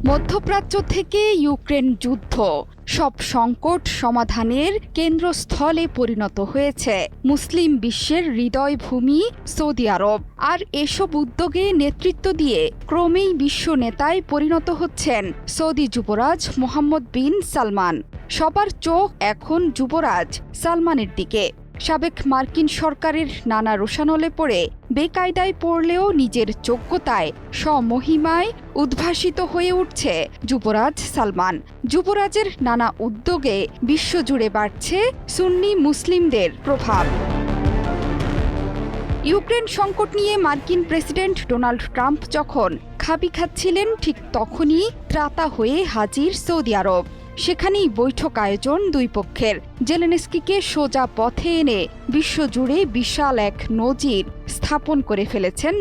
মধ্যপ্রাচ্য থেকে ইউক্রেন যুদ্ধ সব সংকট সমাধানের কেন্দ্রস্থলে পরিণত হয়েছে মুসলিম বিশ্বের হৃদয়ভূমি সৌদি আরব। আর এসব উদ্যোগে নেতৃত্ব দিয়ে ক্রমেই বিশ্ব নেতায় পরিণত হচ্ছেন সৌদি যুবরাজ মোহাম্মদ বিন সালমান। সবার চোখ এখন যুবরাজ সালমানের দিকে। সাবেক মার্কিন সরকারের নানা রোষানলে পড়ে বেকায়দায় পড়লেও নিজের যোগ্যতায় স্বমহিমায় উদ্ভাসিত হয়ে উঠছে যুবরাজ সালমান। যুবরাজের নানা উদ্যোগে বিশ্বজুড়ে বাড়ছে সুন্নি মুসলিমদের প্রভাব। ইউক্রেন সংকট নিয়ে মার্কিন প্রেসিডেন্ট ডোনাল্ড ট্রাম্প যখন খাবি খাচ্ছিলেন, ঠিক তখনই ত্রাতা হয়ে হাজির সৌদি আরব। সেখানেই বৈঠক আয়োজন দুই পক্ষের। জেলেনস্কিকে সোজা পথে এনে বিশ্বজুড়ে বিশাল এক নজির স্থাপন করে ফেলেছেন